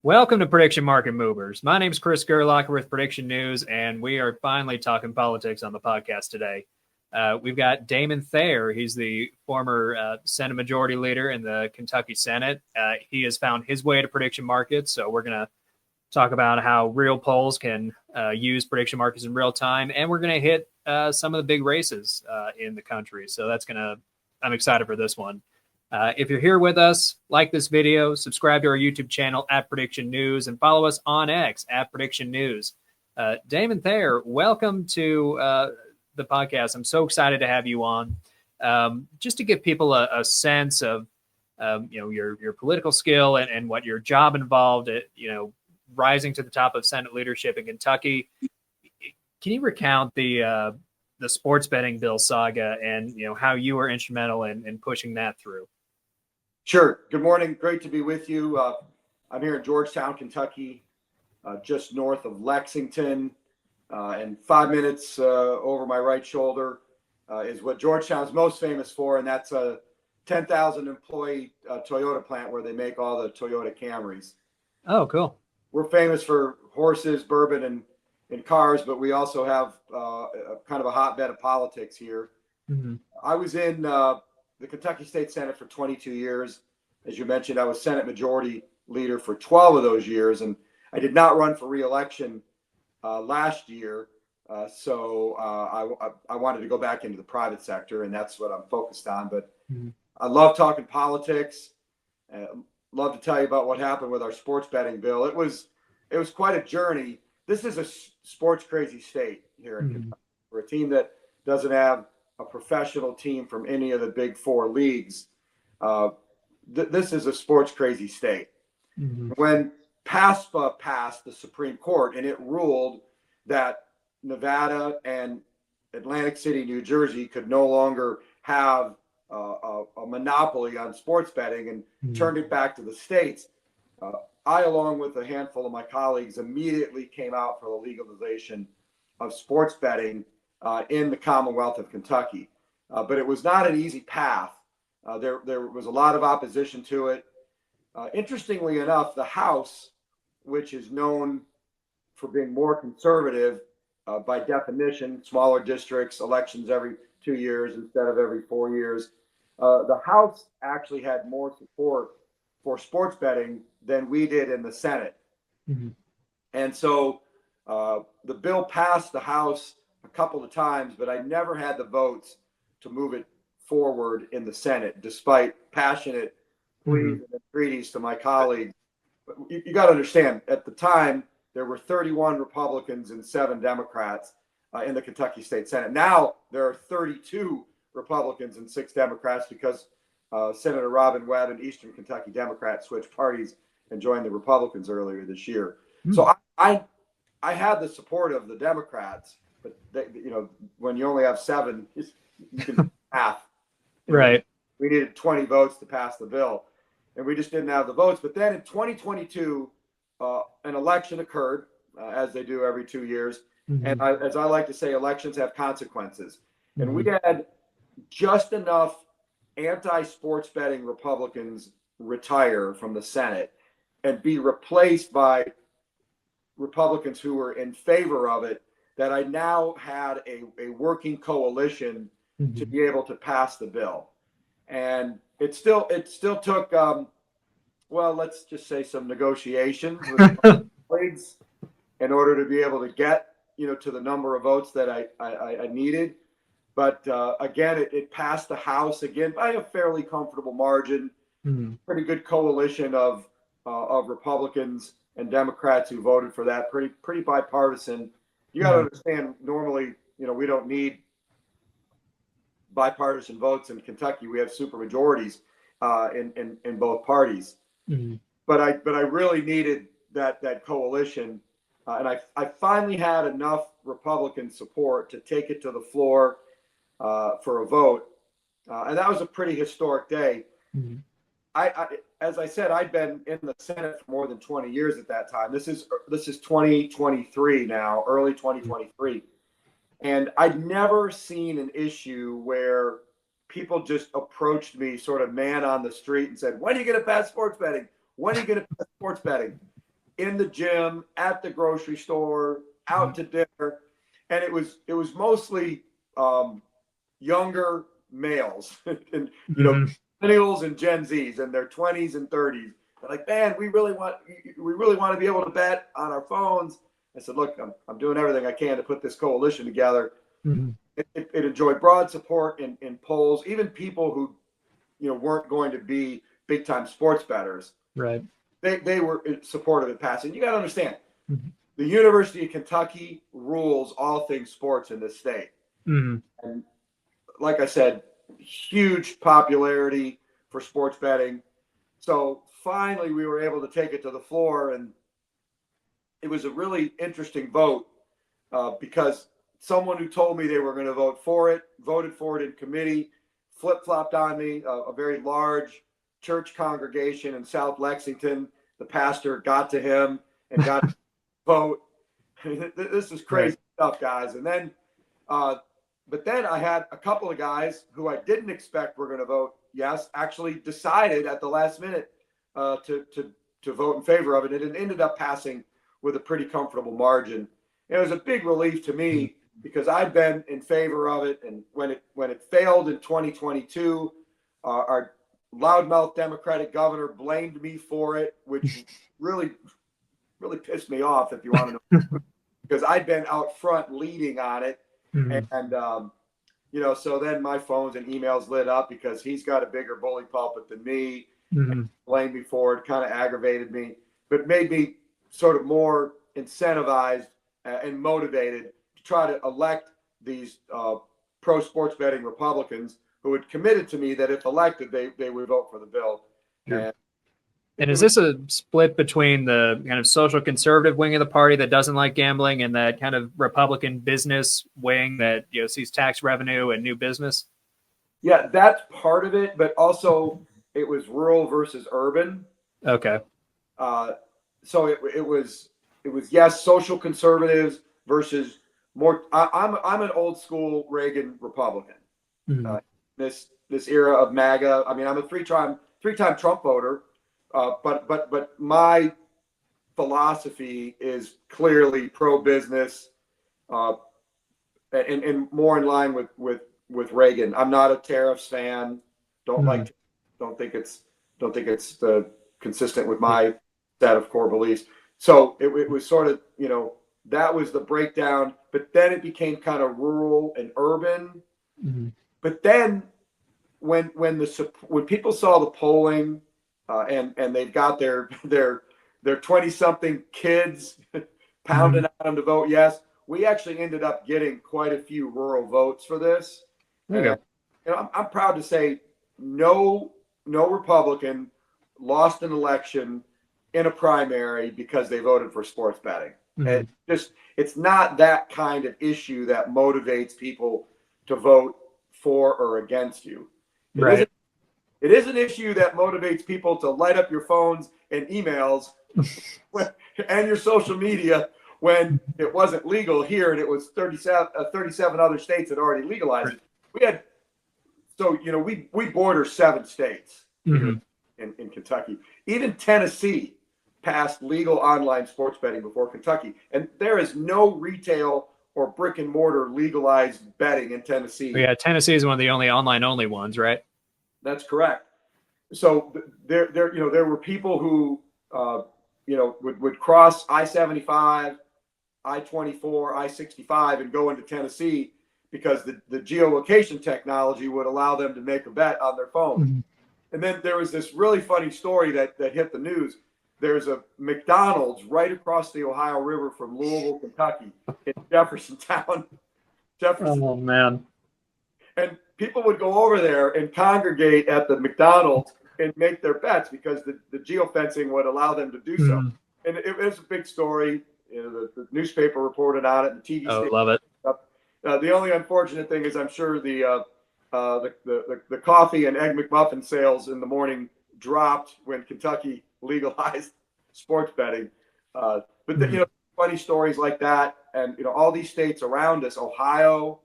Welcome to Prediction Market Movers. My name is Chris Gerlacher with Prediction News, and we are finally talking politics on the podcast today. We've got Damon Thayer. He's the former Senate Majority Leader in the Kentucky Senate. He has found his way to prediction markets, so we're going to talk about how real polls can use prediction markets in real time, and we're going to hit some of the big races in the country. So I'm excited for this one. If you're here with us, like this video, subscribe to our YouTube channel at Prediction News, and follow us on X at Prediction News. Damon Thayer, welcome to the podcast. I'm so excited to have you on. Just to give people a sense of your political skill and what your job involved at rising to the top of Senate leadership in Kentucky. Can you recount the sports betting bill saga and how you were instrumental in pushing that through? Sure. Good morning. Great to be with you. I'm here in Georgetown, Kentucky, just north of Lexington, and 5 minutes over my right shoulder is what Georgetown's most famous for, and that's a 10,000 employee Toyota plant where they make all the Toyota Camrys. Oh, cool. We're famous for horses, bourbon, and cars, but we also have kind of a hotbed of politics here. Mm-hmm. I was in the Kentucky State Senate for 22 years. As you mentioned, I was Senate Majority Leader for 12 of those years, and I did not run for re-election last year. So I wanted to go back into the private sector, and that's what I'm focused on. But I love talking politics. Love to tell you about what happened with our sports betting bill. It was quite a journey. This is a sports crazy state here in Kentucky. We're a team that doesn't have a professional team from any of the big four leagues. This is a sports crazy state. When PASPA passed the Supreme Court and it ruled that Nevada and Atlantic City, New Jersey could no longer have a monopoly on sports betting and turned it back to the states, I, along with a handful of my colleagues, immediately came out for the legalization of sports betting in the Commonwealth of Kentucky. But it was not an easy path. There was a lot of opposition to it. Interestingly enough, the House, which is known for being more conservative by definition, smaller districts, elections every 2 years instead of every 4 years, the House actually had more support for sports betting than we did in the Senate. And so the bill passed the House a couple of times, but I never had the votes to move it forward in the Senate, despite passionate pleas and entreaties to my colleagues. But you got to understand, at the time, there were 31 Republicans and 7 Democrats in the Kentucky State Senate. Now there are 32 Republicans and 6 Democrats because Senator Robin Webb, an Eastern Kentucky Democrat, switched parties and joined the Republicans earlier this year. So I had the support of the Democrats, but when you only have 7, you can half. Right. We needed 20 votes to pass the bill, and we just didn't have the votes. But then in 2022, an election occurred, as they do every 2 years. And as I like to say, elections have consequences. And we had just enough anti-sports betting Republicans retire from the Senate and be replaced by Republicans who were in favor of it, that I now had a working coalition to be able to pass the bill. And it still took, let's just say some negotiations with colleagues in order to be able to get, to the number of votes that I needed. But again, it passed the House again by a fairly comfortable margin. Pretty good coalition of Republicans and Democrats who voted for that. Pretty bipartisan. You got to understand, normally, we don't need bipartisan votes in Kentucky. We have supermajorities in both parties. But I really needed that coalition, and I finally had enough Republican support to take it to the floor for a vote, and that was a pretty historic day. As I said, I'd been in the Senate for more than 20 years at that time. This is 2023 now, early 2023. And I'd never seen an issue where people just approached me sort of man on the street and said, when are you going to pass sports betting? When are you going to pass sports betting? in the gym, at the grocery store, out to dinner, and it was mostly younger males, and millennials and Gen Zs in their 20s and 30s. They're like, man, we really want to be able to bet on our phones. I said, look, I'm doing everything I can to put this coalition together. It enjoyed broad support in polls, even people who weren't going to be big time sports bettors. Right. They were supportive of passing. You got to understand, the University of Kentucky rules all things sports in this state. And like I said, huge popularity for sports betting. So finally, we were able to take it to the floor, and it was a really interesting vote because someone who told me they were going to vote for it, voted for it in committee, flip-flopped on me, a very large church congregation in South Lexington. The pastor got to him and got to vote. This is crazy stuff, guys. And then, but then I had a couple of guys who I didn't expect were going to vote yes, actually decided at the last minute to vote in favor of it. And it ended up passing with a pretty comfortable margin. It was a big relief to me because I'd been in favor of it. And when it failed in 2022, our loudmouth Democratic governor blamed me for it, which really pissed me off, if you want to know, because I'd been out front leading on it. And so then my phones and emails lit up because he's got a bigger bully pulpit than me. Blamed me for it, kind of aggravated me, but made me sort of more incentivized and motivated to try to elect these pro sports betting Republicans who had committed to me that if elected, they would vote for the bill. And is this a split between the kind of social conservative wing of the party that doesn't like gambling and that kind of Republican business wing that sees tax revenue and new business? Yeah, that's part of it, but also it was rural versus urban. Okay. So it was yes, social conservatives versus more. I'm an old school Reagan Republican. This era of MAGA. I mean, I'm a three-time Trump voter. But my philosophy is clearly pro-business, and more in line with Reagan. I'm not a tariffs fan. Don't think it's consistent with my set of core beliefs. So it was sort of that was the breakdown. But then it became kind of rural and urban. But then when people saw the polling. And they've got their 20-something kids pounding on them to vote yes. We actually ended up getting quite a few rural votes for this. Okay. I'm proud to say no Republican lost an election in a primary because they voted for sports betting. And it's not that kind of issue that motivates people to vote for or against you. It is an issue that motivates people to light up your phones and emails and your social media when it wasn't legal here and it was 37 other states had already legalized it. We border 7 states in Kentucky. Even Tennessee passed legal online sports betting before Kentucky. And there is no retail or brick and mortar legalized betting in Tennessee. Yeah, Tennessee is one of the only online only ones, right? That's correct. So there were people who, would cross I-75, I-24, I-65 and go into Tennessee because the geolocation technology would allow them to make a bet on their phone. And then there was this really funny story that hit the news. There's a McDonald's right across the Ohio River from Louisville, Kentucky, in Jeffersontown. Oh, man. And people would go over there and congregate at the McDonald's and make their bets because the geofencing would allow them to do so. And it was a big story. The newspaper reported on it. And the TV station. Love it. The only unfortunate thing is I'm sure the coffee and egg McMuffin sales in the morning dropped when Kentucky legalized sports betting. But funny stories like that, and all these states around us, Ohio.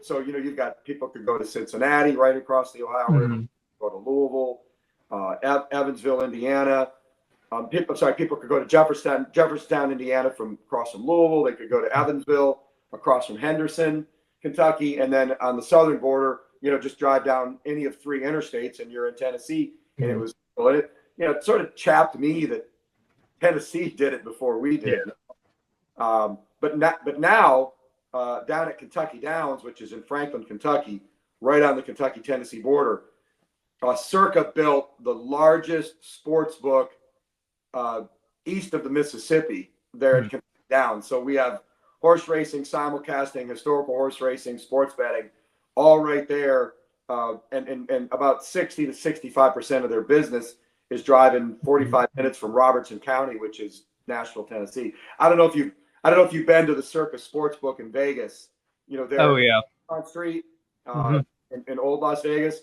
So you've got people could go to Cincinnati right across the Ohio River, go to Louisville, Evansville, Indiana. People could go to Jeffersontown, Indiana, from across from Louisville. They could go to Evansville, across from Henderson, Kentucky, and then on the southern border, just drive down any of 3 interstates, and you're in Tennessee. And it was, it sort of chapped me that Tennessee did it before we did. Yeah. But now, down at Kentucky Downs, which is in Franklin, Kentucky, right on the Kentucky-Tennessee border, Circa built the largest sports book east of the Mississippi there at Kentucky Downs. So we have horse racing, simulcasting, historical horse racing, sports betting, all right there. And about 60 to 65% of their business is driving 45 minutes from Robertson County, which is Nashville, Tennessee. I don't know if you've been to the Circa Sportsbook in Vegas. There on Street in Old Las Vegas.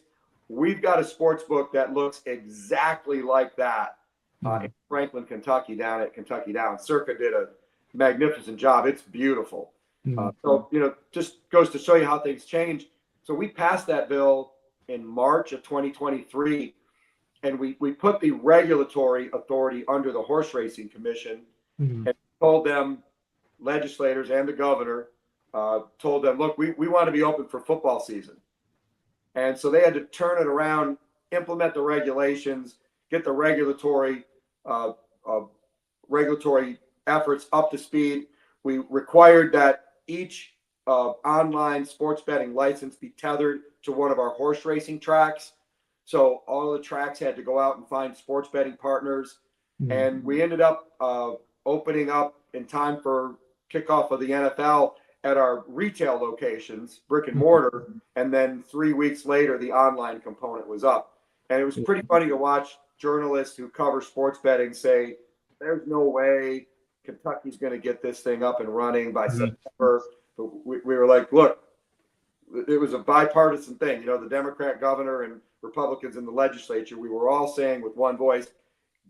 We've got a sports book that looks exactly like that in Franklin, Kentucky, down at Kentucky Downs. Circa did a magnificent job. It's beautiful. So, just goes to show you how things change. So we passed that bill in March of 2023, and we put the regulatory authority under the Horse Racing Commission and told them, legislators and the governor, told them, look, we want to be open for football season. And so they had to turn it around, implement the regulations, get the regulatory efforts up to speed. We required that each online sports betting license be tethered to one of our horse racing tracks. So all the tracks had to go out and find sports betting partners. And we ended up opening up in time for kickoff of the NFL at our retail locations, brick and mortar, and then 3 weeks later, the online component was up. And it was pretty funny to watch journalists who cover sports betting say, there's no way Kentucky's going to get this thing up and running by September. But we were like, look, it was a bipartisan thing. The Democrat governor and Republicans in the legislature, we were all saying with one voice,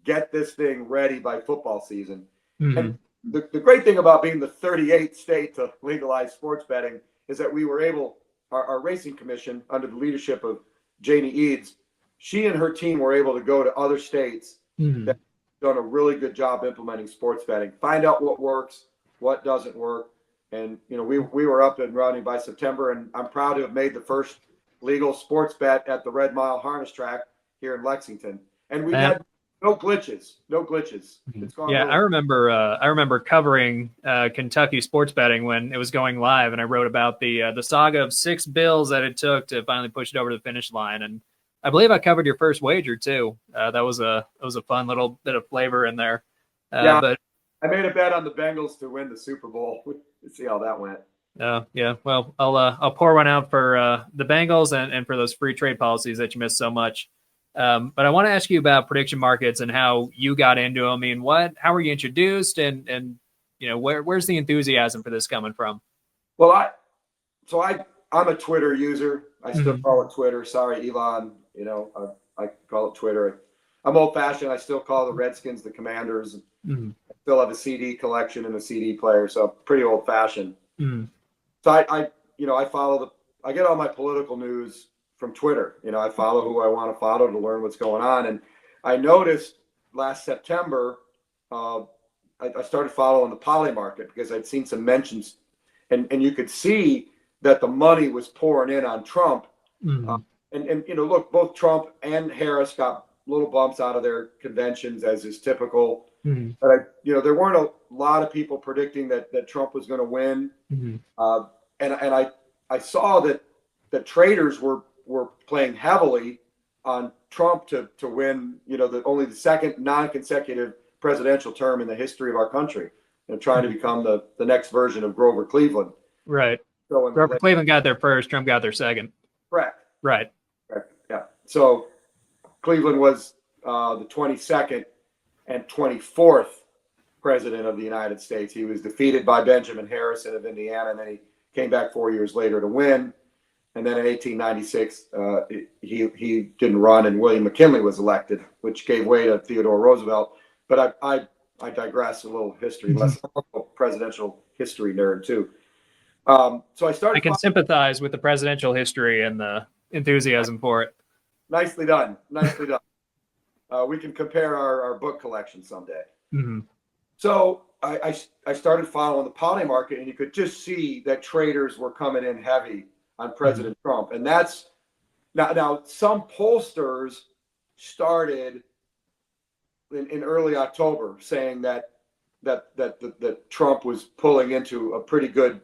get this thing ready by football season. And the great thing about being the 38th state to legalize sports betting is that we were able, our racing commission under the leadership of Janie Eads, she and her team were able to go to other states that have done a really good job implementing sports betting, find out what works, what doesn't work. And, we were up and running by September, and I'm proud to have made the first legal sports bet at the Red Mile Harness Track here in Lexington. And we had no glitches. It's gone I remember covering Kentucky sports betting when it was going live, and I wrote about the saga of 6 bills that it took to finally push it over to the finish line. And I believe I covered your first wager too. That was a fun little bit of flavor in there. But I made a bet on the Bengals to win the Super Bowl. Let's see how that went. Yeah. Well, I'll pour one out for the Bengals and for those free trade policies that you missed so much. But I want to ask you about prediction markets and how you got into them. I mean, how were you introduced, and where's the enthusiasm for this coming from? Well, I'm a Twitter user. I still call it Twitter. Sorry, Elon. I call it Twitter. I'm old fashioned. I still call the Redskins the Commanders. I still have a CD collection and a CD player, so I'm pretty old fashioned. So I get all my political news from Twitter. I follow who I want to follow to learn what's going on. And I noticed last September, I started following the poly market because I'd seen some mentions, and you could see that the money was pouring in on Trump. Look, both Trump and Harris got little bumps out of their conventions, as is typical. But there weren't a lot of people predicting that Trump was going to win. And I saw that traders were playing heavily on Trump to win, only the second non-consecutive presidential term in the history of our country, trying to become the next version of Grover Cleveland. Right. So Grover Cleveland got there first, Trump got there second. Correct. Right. Yeah. So Cleveland was the 22nd and 24th president of the United States. He was defeated by Benjamin Harrison of Indiana, and then he came back 4 years later to win. And then in 1896, he didn't run, and William McKinley was elected, which gave way to Theodore Roosevelt. But I digress a little history, less presidential history nerd too. So I can sympathize with the presidential history and the enthusiasm for it. Nicely done. We can compare our book collection someday. Mm-hmm. So I started following the poly market, and you could just see that traders were coming in heavy on President Trump. And that's now some pollsters started in early October saying that Trump was pulling into a pretty good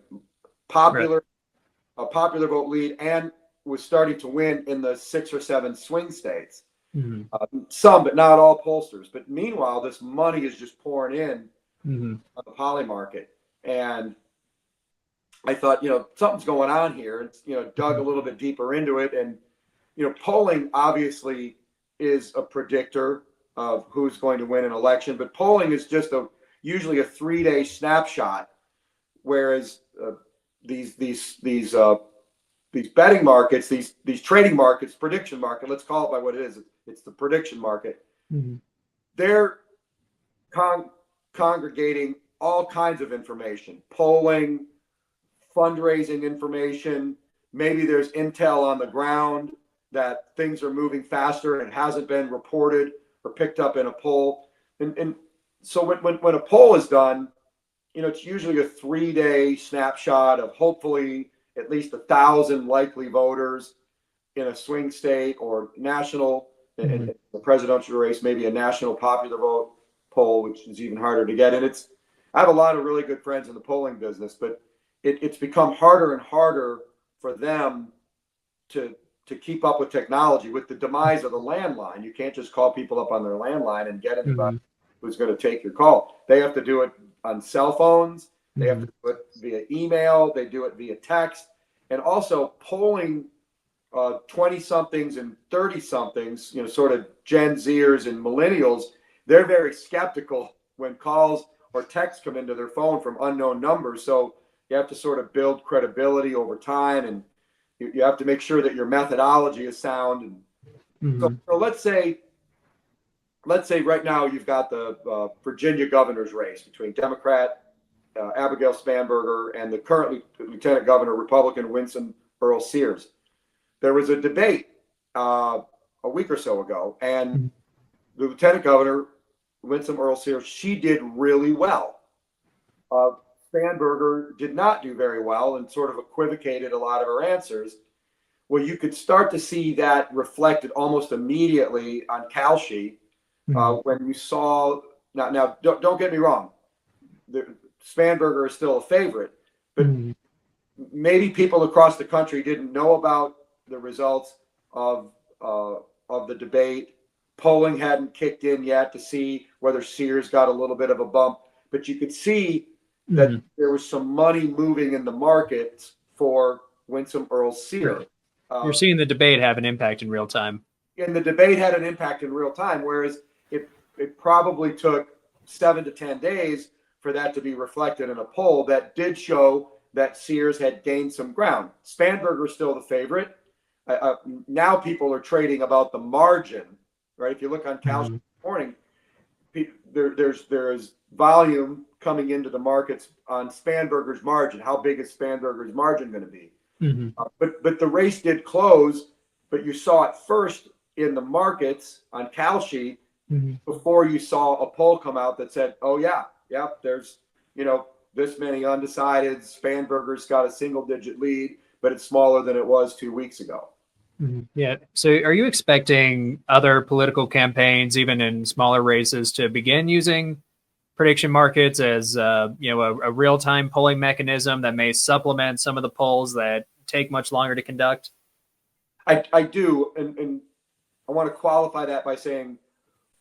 popular vote lead and was starting to win in the 6 or 7 swing states. Mm-hmm. Some, but not all pollsters. But meanwhile, this money is just pouring in on the poly market. And I thought, something's going on here. And, dug a little bit deeper into it. And, polling obviously is a predictor of who's going to win an election. But polling is just usually a 3-day snapshot. Whereas these betting markets, these trading markets, prediction market, let's call it by what it is. It's the prediction market. Mm-hmm. They're congregating all kinds of information, polling, fundraising information. Maybe there's intel on the ground that things are moving faster and hasn't been reported or picked up in a poll. And so when a poll is done, it's usually a 3-day snapshot of hopefully at least 1,000 likely voters in a swing state or national, in the presidential race, maybe a national popular vote poll, which is even harder to get. And I have a lot of really good friends in the polling business, but it's become harder and harder for them to keep up with technology. With the demise of the landline, you can't just call people up on their landline and get anybody who's going to take your call. They have to do it on cell phones. They have to do it via email. They do it via text. And also polling 20-somethings and 30-somethings, sort of Gen Zers and millennials, they're very skeptical when calls or texts come into their phone from unknown numbers. So you have to sort of build credibility over time, and you have to make sure that your methodology is sound. And so let's say right now you've got the Virginia governor's race between Democrat Abigail Spanberger and the current Lieutenant Governor, Republican Winsome Earl Sears. There was a debate a week or so ago, and the Lieutenant Governor, Winsome Earl Sears, she did really well. Spanberger did not do very well and sort of equivocated a lot of her answers. Well, you could start to see that reflected almost immediately on Kalshi when you saw. Now, don't get me wrong. Spanberger is still a favorite, but maybe people across the country didn't know about the results of the debate. Polling hadn't kicked in yet to see whether Sears got a little bit of a bump, but you could see that there was some money moving in the markets for Winsome Earl Sears. You're seeing the debate have an impact in real time. And the debate had an impact in real time, whereas it probably took 7 to 10 days for that to be reflected in a poll that did show that Sears had gained some ground. Spanberger is still the favorite. Now people are trading about the margin, right? If you look on Kalshi this morning, there's volume coming into the markets on Spanberger's margin. How big is Spanberger's margin going to be? But the race did close, but you saw it first in the markets on Kalshi before you saw a poll come out that said, oh yeah, there's, this many undecided. Spanberger's got a single-digit lead, but it's smaller than it was 2 weeks ago. Yeah. So are you expecting other political campaigns, even in smaller races, to begin using prediction markets as a real-time polling mechanism that may supplement some of the polls that take much longer to conduct? I do. And I want to qualify that by saying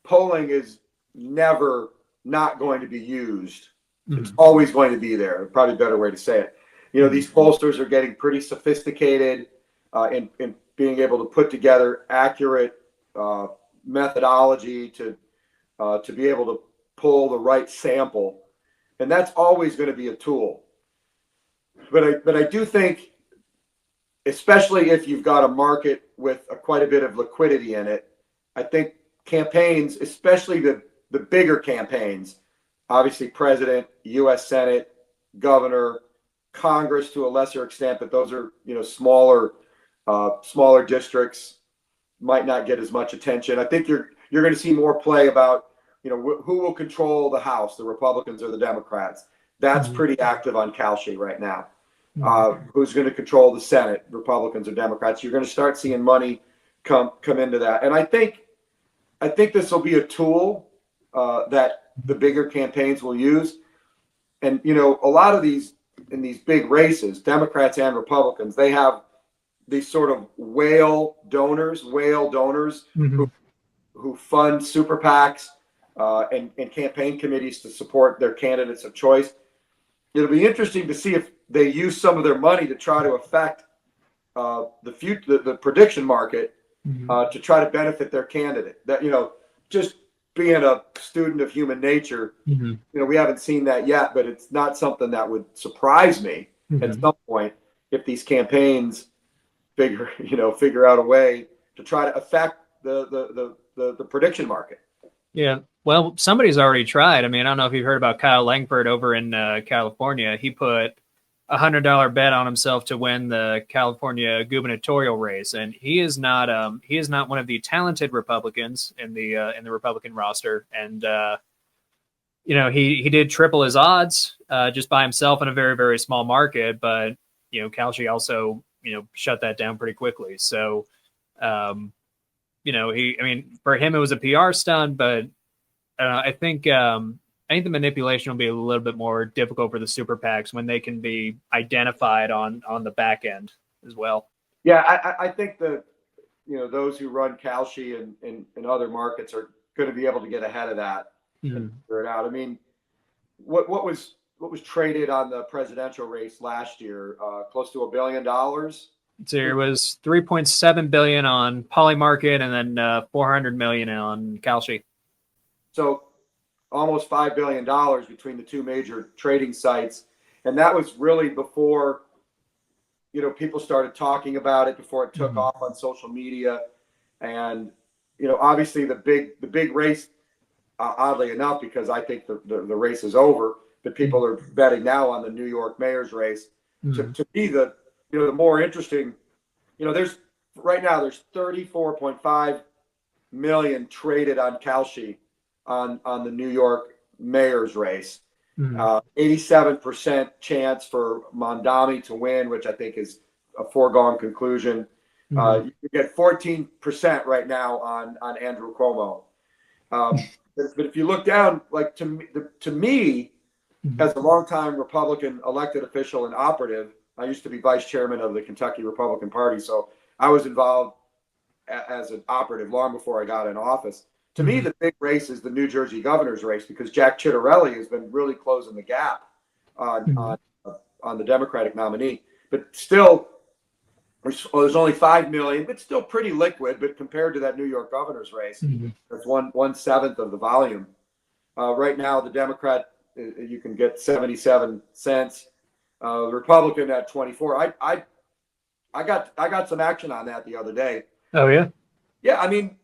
polling is never not going to be used. It's always going to be there. Probably a better way to say it. These pollsters are getting pretty sophisticated in being able to put together accurate methodology to be able to pull the right sample, and that's always going to be a tool. But I do think, especially if you've got a market with quite a bit of liquidity in it, I think campaigns, especially the bigger campaigns, obviously president, U.S. Senate, governor, Congress to a lesser extent, but those are smaller districts, might not get as much attention. I think you're you're going to see more play about, who will control the House, the Republicans or the Democrats. That's pretty active on Kalshi right now. Who's going to control the Senate, Republicans or Democrats? You're going to start seeing money come into that. And I think this will be a tool that the bigger campaigns will use. And, a lot of these, in these big races, Democrats and Republicans, they have these sort of whale donors who fund super PACs and campaign committees to support their candidates of choice. It'll be interesting to see if they use some of their money to try to affect the prediction market to try to benefit their candidate. That, just being a student of human nature, we haven't seen that yet, but it's not something that would surprise me at some point if these campaigns figure out a way to try to affect the prediction market. Yeah. Well, somebody's already tried. I mean, I don't know if you've heard about Kyle Langford over in California. He put $100 bet on himself to win the California gubernatorial race, and he is not one of the talented Republicans in the Republican roster. And he did triple his odds just by himself in a very, very small market. But Kalshi also shut that down pretty quickly. So for him it was a PR stunt, but I think the manipulation will be a little bit more difficult for the super PACs when they can be identified on the back end as well. Yeah, I think that those who run Kalshi and other markets are going to be able to get ahead of that and figure it out. I mean, what was traded on the presidential race last year? Close to $1 billion. So it was 3.7 billion on Polymarket and then 400 million on Kalshi. So almost $5 billion between the two major trading sites. And that was really before, people started talking about it, before it took off on social media. And, obviously the big race, oddly enough, because I think the race is over, but people are betting now on the New York mayor's race to be the more interesting, there's 34.5 million traded on Kalshi on the New York mayor's race. 87% chance for Mondami to win, which I think is a foregone conclusion. You get 14% right now on Andrew Cuomo. But if you look down, like to me, as a longtime Republican elected official and operative, I used to be vice chairman of the Kentucky Republican Party, so I was involved as an operative long before I got in office. To me, the big race is the New Jersey governor's race, because Jack Ciattarelli has been really closing the gap on the Democratic nominee. But still, there's only 5 million, but still pretty liquid. But compared to that New York governor's race, that's 1/7 of the volume. Right now, the Democrat, you can get 77 cents. The Republican at 24. I got some action on that the other day. Oh yeah. Yeah, I mean,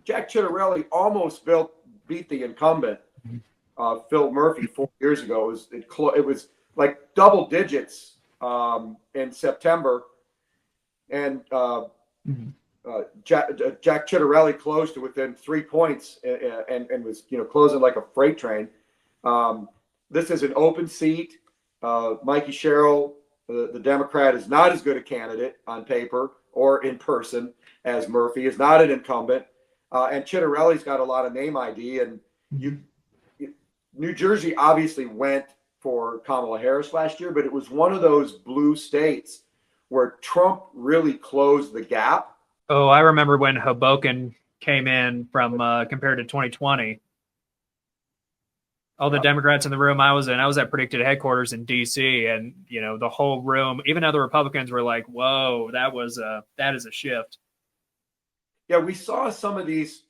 Jack Ciattarelli almost beat the incumbent, Phil Murphy, 4 years ago. It was like double digits in September, and Jack Ciattarelli closed to within 3 points and was closing like a freight train. This is an open seat. Mikey Sherrill, the Democrat, is not as good a candidate on paper or in person as Murphy. Is not an incumbent. And Ciattarelli's got a lot of name ID, and New Jersey obviously went for Kamala Harris last year, but it was one of those blue states where Trump really closed the gap. Oh, I remember when Hoboken came in from compared to 2020. All the Democrats in the room I was at predicted headquarters in D.C., and the whole room, even other Republicans, were like, "Whoa, that is a shift." Yeah, we saw some of these,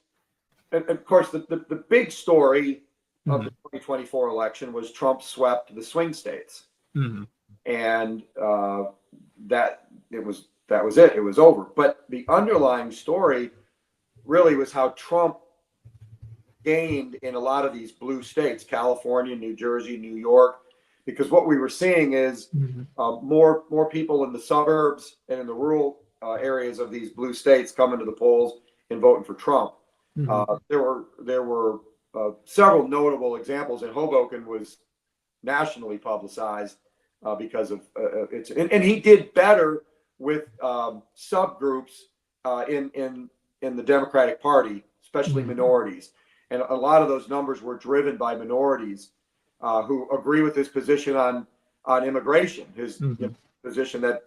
and of course, the big story of the 2024 election was Trump swept the swing states, and that was it. It was over. But the underlying story really was how Trump gained in a lot of these blue states: California, New Jersey, New York, because what we were seeing is more people in the suburbs and in the rural areas of these blue states coming to the polls and voting for Trump. Mm-hmm. There were several notable examples, and Hoboken was nationally publicized because of its, and he did better with subgroups in the Democratic Party, especially minorities, and a lot of those numbers were driven by minorities who agree with his position on immigration, his position that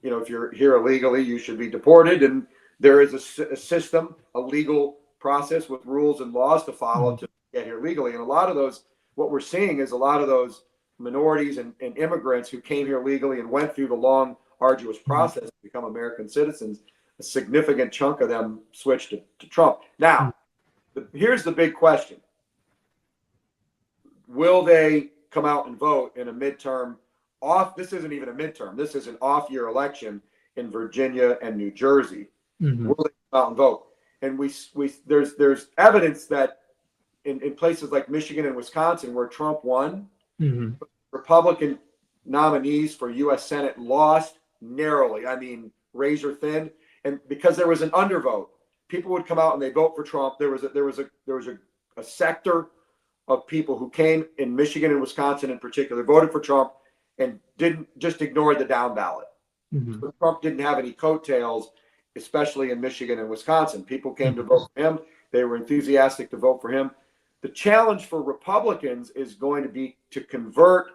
if you're here illegally, you should be deported, and there is a system, a legal process with rules and laws to follow to get here legally. And a lot of those, what we're seeing is a lot of those minorities and immigrants who came here legally and went through the long, arduous process to become American citizens. A significant chunk of them switched to Trump. Now, here's the big question. Will they come out and vote in a midterm off? This isn't even a midterm. This is an off-year election in Virginia and New Jersey. Will they come out and vote? And there's evidence that in places like Michigan and Wisconsin where Trump won, Republican nominees for U.S. Senate lost narrowly. I mean, razor thin. And because there was an undervote, people would come out and they vote for Trump. There was a sector of people who came in Michigan and Wisconsin in particular, voted for Trump and didn't just ignore the down ballot. So Trump didn't have any coattails, especially in Michigan and Wisconsin. People came to vote for him. They were enthusiastic to vote for him. The challenge for Republicans is going to be to convert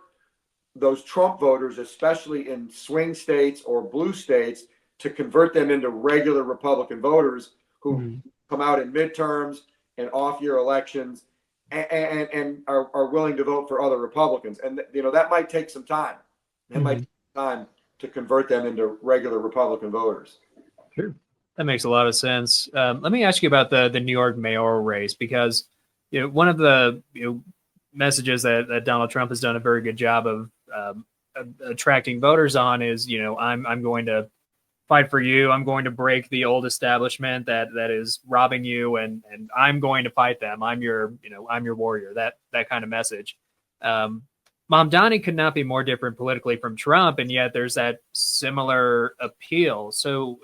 those Trump voters, especially in swing states or blue states, to convert them into regular Republican voters who come out in midterms and off-year elections and are willing to vote for other Republicans. And that might take some time. It might take time to convert them into regular Republican voters. Sure. That makes a lot of sense. Let me ask you about the New York mayoral race, because one of the messages that Donald Trump has done a very good job of attracting voters on is, I'm going to fight for you. I'm going to break the old establishment that is robbing you, and I'm going to fight them. I'm your warrior. That kind of message. Mamdani could not be more different politically from Trump, and yet there's that similar appeal. So,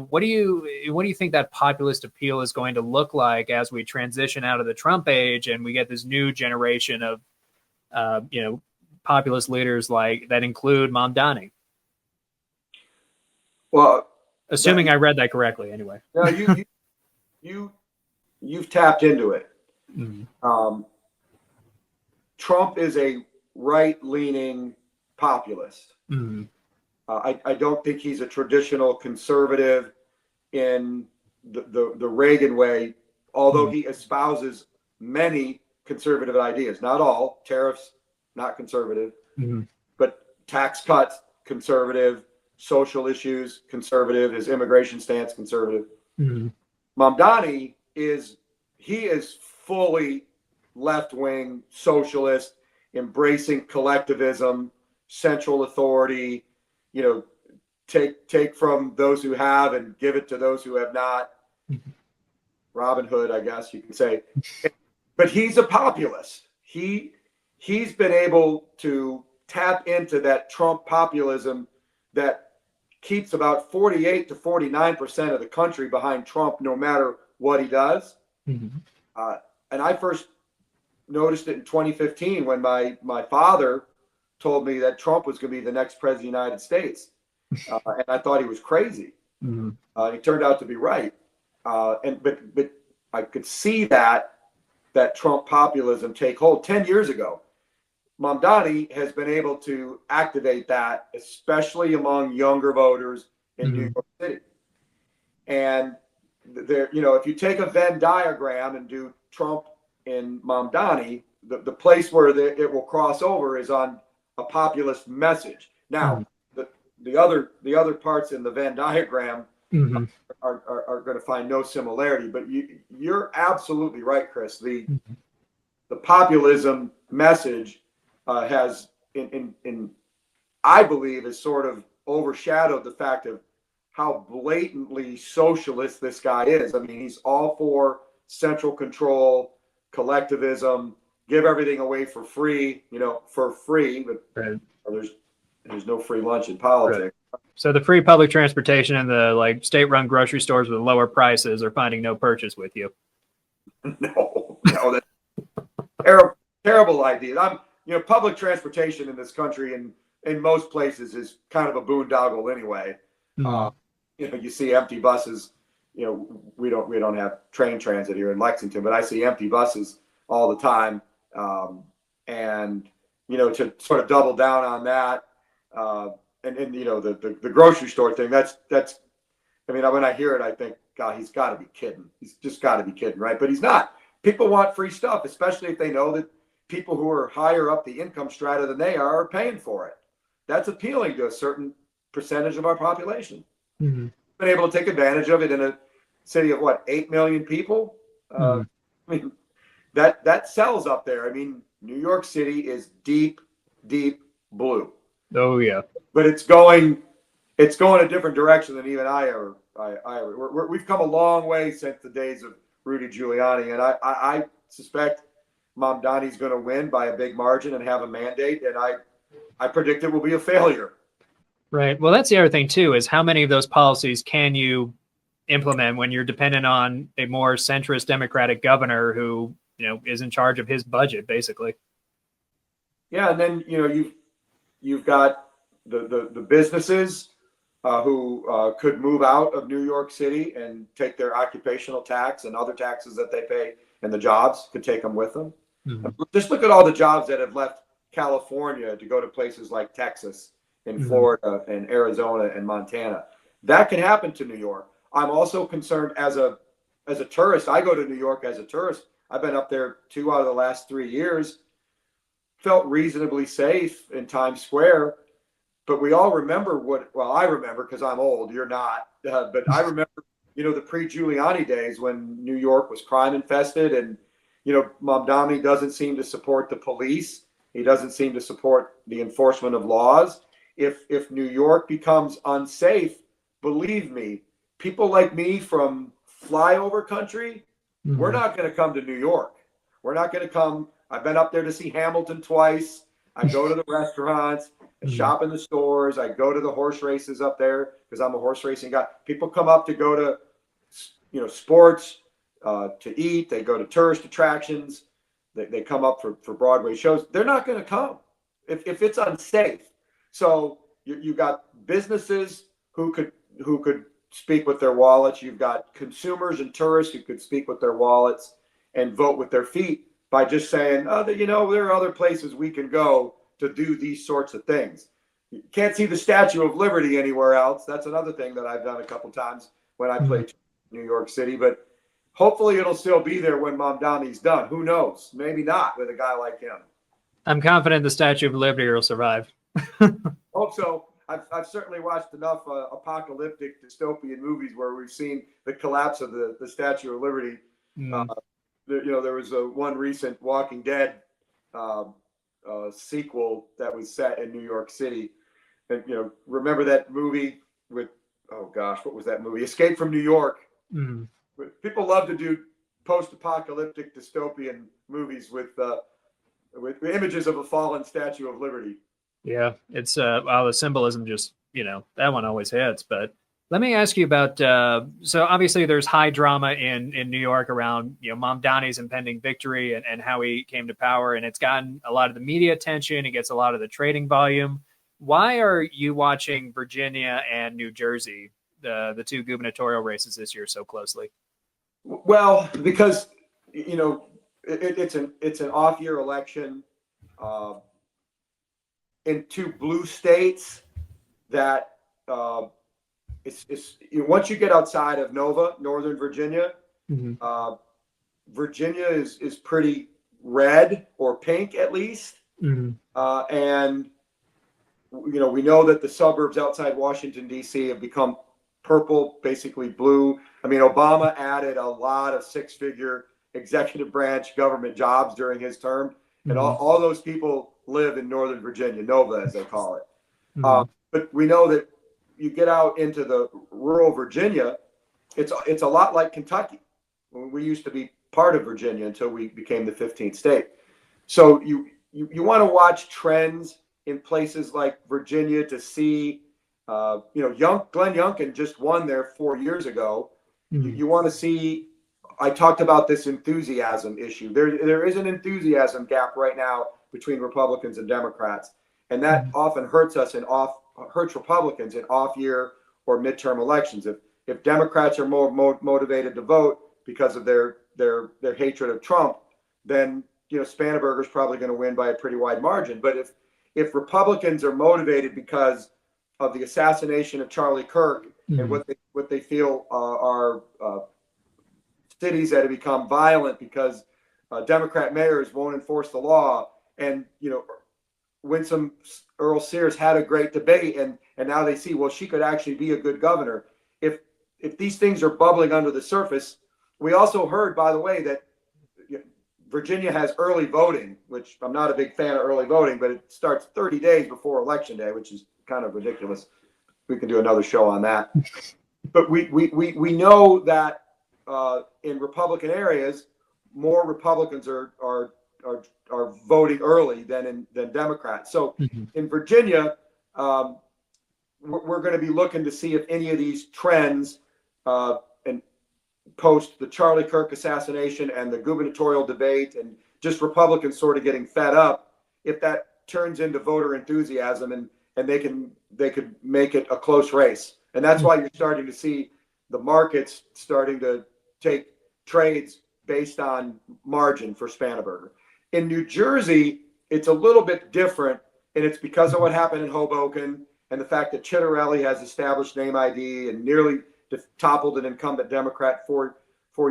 what do you think that populist appeal is going to look like as we transition out of the Trump age and we get this new generation of, populist leaders like that include Mamdani? Well, assuming I read that correctly, anyway. No, you've tapped into it. Trump is a right-leaning populist. I don't think he's a traditional conservative in the Reagan way, although he espouses many conservative ideas. Not all. Tariffs, not conservative. But tax cuts, conservative. Social issues, conservative. His immigration stance, conservative. Mamdani is fully left-wing socialist, embracing collectivism, central authority, take from those who have and give it to those who have not. Robin Hood, I guess you could say. But he's a populist. He's been able to tap into that Trump populism that keeps about 48 to 49% of the country behind Trump, no matter what he does. And I first noticed it in 2015 when my father told me that Trump was going to be the next president of the United States. And I thought he was crazy. He turned out to be right. But I could see that Trump populism take hold 10 years ago. Mamdani has been able to activate that, especially among younger voters in New York City. And there, if you take a Venn diagram and do Trump and Mamdani, the place where it will cross over is on a populist message. Now, the other parts in the Venn diagram are going to find no similarity. But you're absolutely right, Chris. The populism message has, I believe, has sort of overshadowed the fact of how blatantly socialist this guy is. I mean, he's all for central control, collectivism, give everything away for free, for free. But there's no free lunch in politics. Right. So the free public transportation and the state-run grocery stores with lower prices are finding no purchase with you. No, that's terrible, terrible idea. Public transportation in this country and in most places is kind of a boondoggle anyway. Mm-hmm. You see empty buses. We don't have train transit here in Lexington, but I see empty buses all the time. And to sort of double down on that, and the grocery store thing. That's. I mean, when I hear it, I think, God, he's got to be kidding. He's just got to be kidding, right? But he's not. People want free stuff, especially if they know that people who are higher up the income strata than they are paying for it. That's appealing to a certain percentage of our population. Mm-hmm. Been able to take advantage of it in a city of 8 million people. Mm-hmm. I mean, that sells up there. I mean, New York City is deep, deep blue. Oh yeah, but it's going a different direction than even we've come a long way since the days of Rudy Giuliani, and I suspect Mamdani's going to win by a big margin and have a mandate, and I predict it will be a failure. Right. Well, that's the other thing too, is how many of those policies can you implement when you're dependent on a more centrist Democratic governor who, is in charge of his budget, basically. Yeah, and then you've got the businesses who could move out of New York City and take their occupational tax and other taxes that they pay, and the jobs could take them with them. Mm-hmm. Just look at all the jobs that have left California to go to places like Texas and mm-hmm. Florida and Arizona and Montana. That can happen to New York. I'm also concerned as a tourist. I go to New York as a tourist. I've been up there 2 out of the last 3 years. Felt reasonably safe in Times Square. But we all remember I remember because I'm old, you're not. But I remember, the pre-Giuliani days when New York was crime infested, and, Mamdani doesn't seem to support the police. He doesn't seem to support the enforcement of laws. If New York becomes unsafe, believe me, people like me from flyover country, mm-hmm. we're not going to come to New York. We're not going to come. I've been up there to see Hamilton twice. I go to the restaurants. I shop in the stores. I go to the horse races up there because I'm a horse racing guy. People come up to go to, sports, to eat. They go to tourist attractions. They come up for Broadway shows. They're not going to come if it's unsafe. So you got businesses who could speak with their wallets. You've got consumers and tourists who could speak with their wallets and vote with their feet by just saying, there are other places we can go to do these sorts of things. You can't see the Statue of Liberty anywhere else. That's another thing that I've done a couple times when I played New York City, but hopefully it'll still be there when Mamdani's done. Who knows? Maybe not with a guy like him. I'm confident the Statue of Liberty will survive. Hope so. I've certainly watched enough apocalyptic dystopian movies where we've seen the collapse of the Statue of Liberty. There was one recent Walking Dead sequel that was set in New York City. And, remember that movie with, oh gosh, what was that movie? Escape from New York. Mm-hmm. People love to do post-apocalyptic dystopian movies with images of a fallen Statue of Liberty. Yeah, it's the symbolism just, that one always hits. But let me ask you about, so obviously there's high drama in New York around, Mamdani's impending victory and how he came to power. And it's gotten a lot of the media attention. It gets a lot of the trading volume. Why are you watching Virginia and New Jersey, the two gubernatorial races this year, so closely? Well, because, it's an off-year election in two blue states that it's once you get outside of Northern Virginia, mm-hmm. Virginia is pretty red or pink at least. Mm-hmm. And, we know that the suburbs outside Washington, D.C. have become purple, basically blue. I mean, Obama added a lot of six-figure executive branch government jobs during his term. Mm-hmm. And all those people live in Northern Virginia, Nova, as they call it. Mm-hmm. But we know that you get out into the rural Virginia, it's a lot like Kentucky. We used to be part of Virginia until we became the 15th state. So you want to watch trends in places like Virginia to see, Glenn Youngkin just won there 4 years ago. Mm-hmm. You want to see I talked about this enthusiasm issue. There is an enthusiasm gap right now between Republicans and Democrats, and that often hurts hurts Republicans in off-year or midterm elections. If Democrats are more motivated to vote because of their hatred of Trump, then Spangenberger's probably going to win by a pretty wide margin. But if Republicans are motivated because of the assassination of Charlie Kirk and what they feel are cities that have become violent because Democrat mayors won't enforce the law, and Winsome Earl Sears had a great debate, and now they see, well, she could actually be a good governor. If these things are bubbling under the surface, we also heard, by the way, that Virginia has early voting, which I'm not a big fan of early voting, but it starts 30 days before Election Day, which is kind of ridiculous. We can do another show on that. But we know that in Republican areas, more Republicans are voting early than Democrats. So in Virginia, we're going to be looking to see if any of these trends and post the Charlie Kirk assassination and the gubernatorial debate and just Republicans sort of getting fed up, if that turns into voter enthusiasm and they could make it a close race. And that's why you're starting to see the markets starting to take trades based on margin for Spangenberger. In New Jersey, it's a little bit different, and it's because of what happened in Hoboken and the fact that Chitterelli has established name ID and nearly toppled an incumbent Democrat four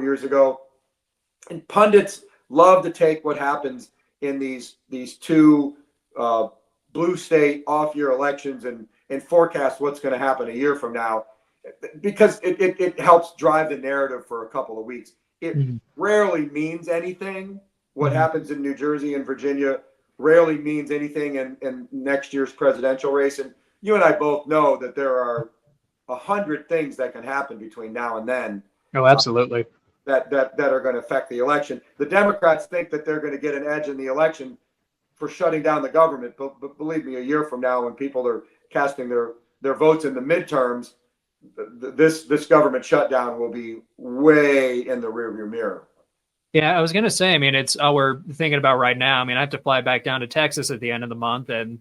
years ago. And pundits love to take what happens in these two blue state off-year elections and forecast what's going to happen a year from now, because it helps drive the narrative for a couple of weeks. It rarely means anything. What happens in New Jersey and Virginia rarely means anything in next year's presidential race. And you and I both know that there are 100 things that can happen between now and then. Oh, absolutely. That are going to affect the election. The Democrats think that they're going to get an edge in the election for shutting down the government. But believe me, a year from now, when people are casting their votes in the midterms, this government shutdown will be way in the rearview mirror. Yeah, I was going to say, I mean, it's all we're thinking about right now. I mean, I have to fly back down to Texas at the end of the month, and,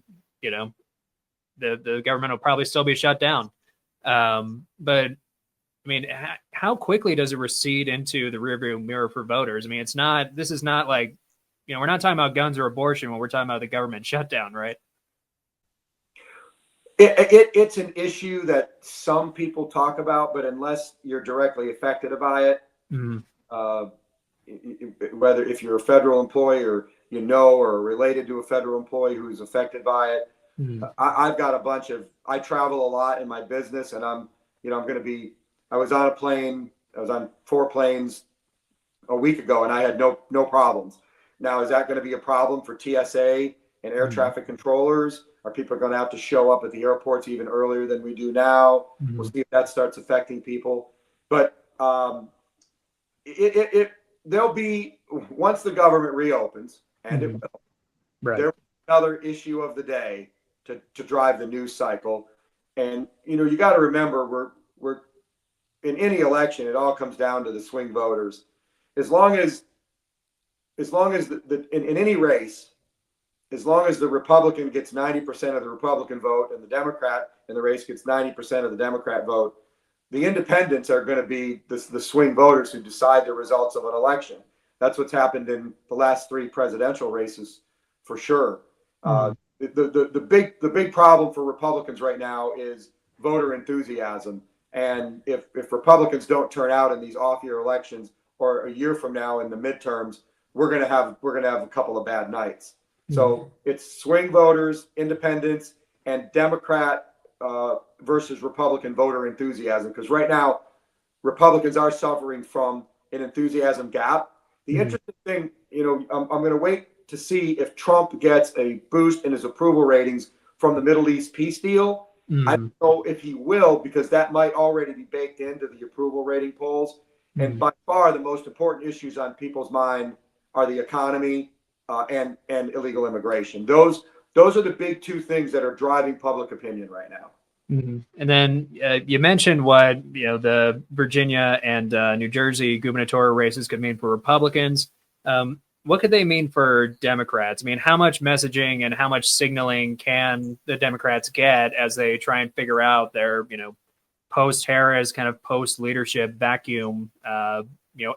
the government will probably still be shut down. But, I mean, how quickly does it recede into the rearview mirror for voters? I mean, this is not like, we're not talking about guns or abortion when we're talking about the government shutdown, right? It's an issue that some people talk about, but unless you're directly affected by it, whether if you're a federal employee or or related to a federal employee who's affected by it, I've got I travel a lot in my business, and I was on a plane, I was on 4 planes a week ago, and I had no problems. Now, is that going to be a problem for TSA and air traffic controllers? Are people going to have to show up at the airports even earlier than we do now? We'll see if that starts affecting people. But there'll be, once the government reopens, and it will, there'll be another issue of the day to drive the news cycle. And you got to remember, we're in any election, it all comes down to the swing voters. As long as in any race, as long as the Republican gets 90% of the Republican vote and the Democrat in the race gets 90% of the Democrat vote, the independents are going to be the swing voters who decide the results of an election. That's what's happened in the last 3 presidential races, for sure. The big problem for Republicans right now is voter enthusiasm. And if Republicans don't turn out in these off-year elections, or a year from now in the midterms, we're gonna have a couple of bad nights. So it's swing voters, independents, and Democrat versus Republican voter enthusiasm. Because right now, Republicans are suffering from an enthusiasm gap. The interesting thing, I'm going to wait to see if Trump gets a boost in his approval ratings from the Middle East peace deal. I don't know if he will, because that might already be baked into the approval rating polls. And by far, the most important issues on people's mind are the economy and illegal immigration. Those are the big 2 things that are driving public opinion right now. And then you mentioned what the Virginia and New Jersey gubernatorial races could mean for Republicans. What could they mean for Democrats? I mean, how much messaging and how much signaling can the Democrats get as they try and figure out their post-Harris kind of post-leadership vacuum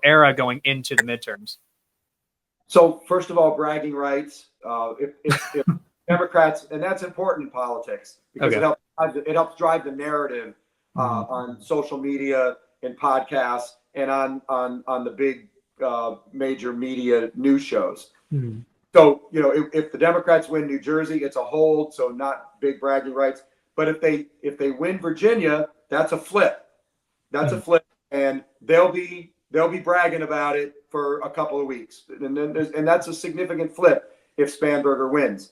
era going into the midterms? So first of all, bragging rights. If Democrats, and that's important in politics because it helps drive the narrative on social media and podcasts and on the big major media news shows. So if the Democrats win New Jersey, it's a hold, so not big bragging rights. But if they win Virginia, that's a flip. That's a flip, and they'll be bragging about it for a couple of weeks, and that's a significant flip if Spanberger wins.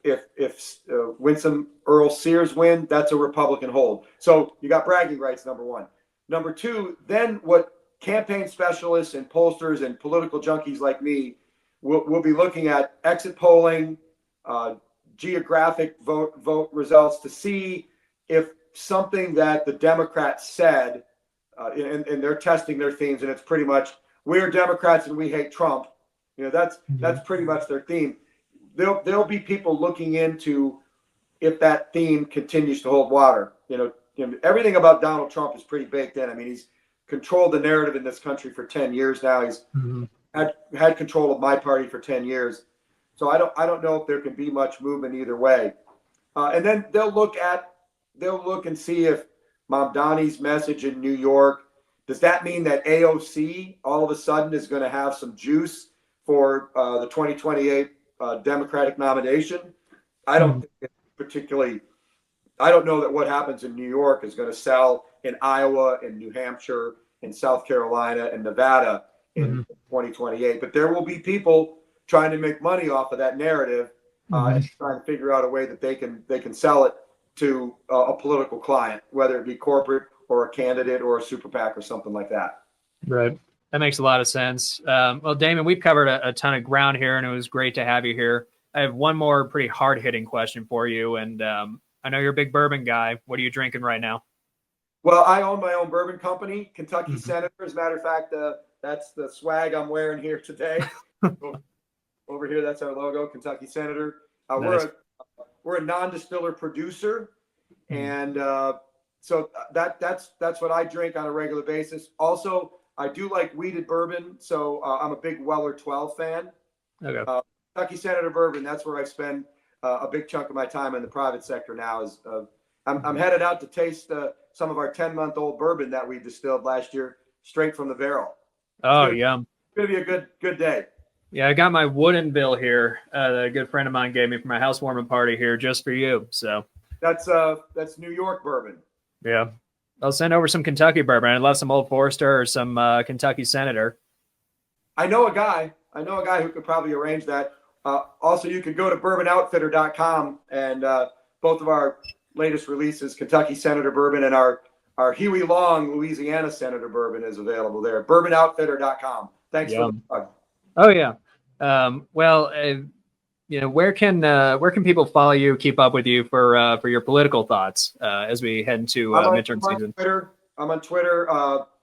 If Winsome Earl Sears win, that's a Republican hold. So you got bragging rights, number one. Number two, then what campaign specialists and pollsters and political junkies like me will be looking at exit polling, geographic vote results to see if something that the Democrats said, and they're testing their themes, and it's pretty much we're Democrats and we hate Trump. That's pretty much their theme. There'll be people looking into if that theme continues to hold water. Everything about Donald Trump is pretty baked in. I mean, he's controlled the narrative in this country for 10 years now. He's had control of my party for 10 years. So I don't know if there can be much movement either way. And then they'll look and see if Mamdani's message in New York, does that mean that AOC all of a sudden is going to have some juice for the 2028 Democratic nomination? I don't think it's particularly. I don't know that what happens in New York is going to sell in Iowa, in New Hampshire, in South Carolina, and Nevada in 2028. But there will be people trying to make money off of that narrative and trying to figure out a way that they can sell it to a political client, whether it be corporate or a candidate or a super PAC or something like that. Right. That makes a lot of sense. Well, Damon, we've covered a ton of ground here, and it was great to have you here. I have one more pretty hard-hitting question for you, and I know you're a big bourbon guy. What are you drinking right now? Well, I own my own bourbon company, Kentucky Senator. As a matter of fact, that's the swag I'm wearing here today. Over here, that's our logo, Kentucky Senator. Nice. We're a non-distiller producer, and so that's what I drink on a regular basis. Also, I do like wheated bourbon, so I'm a big Weller 12 fan. Okay. Kentucky Senator bourbon. That's where I spend a big chunk of my time in the private sector now. I'm headed out to taste some of our 10-month-old bourbon that we distilled last year, straight from the barrel. Oh, yum! It's gonna be a good day. Yeah, I got my wooden bill here that a good friend of mine gave me for my housewarming party here, just for you. So that's New York bourbon. Yeah, I'll send over some Kentucky bourbon. I'd love some Old Forester or some Kentucky Senator. I know a guy who could probably arrange that. Also, you could go to bourbonoutfitter.com, and both of our latest releases, Kentucky Senator bourbon and our Huey Long Louisiana Senator bourbon, is available there. bourbonoutfitter.com. Thanks for the plug. Oh yeah. Well, where can people follow you, keep up with you for your political thoughts as we head into midterm season? I'm on Twitter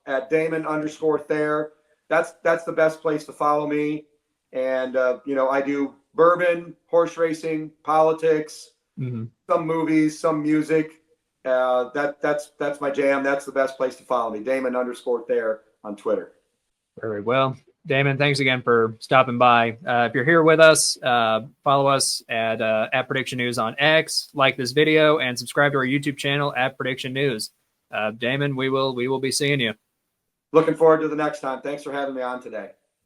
at Damon_Thayer. That's the best place to follow me. And I do bourbon, horse racing, politics, some movies, some music. That's my jam. That's the best place to follow me. Damon_Thayer on Twitter. Very well. Damon, thanks again for stopping by. If you're here with us, follow us at Prediction News on X, like this video, and subscribe to our YouTube channel at Prediction News. Damon, we will be seeing you. Looking forward to the next time. Thanks for having me on today.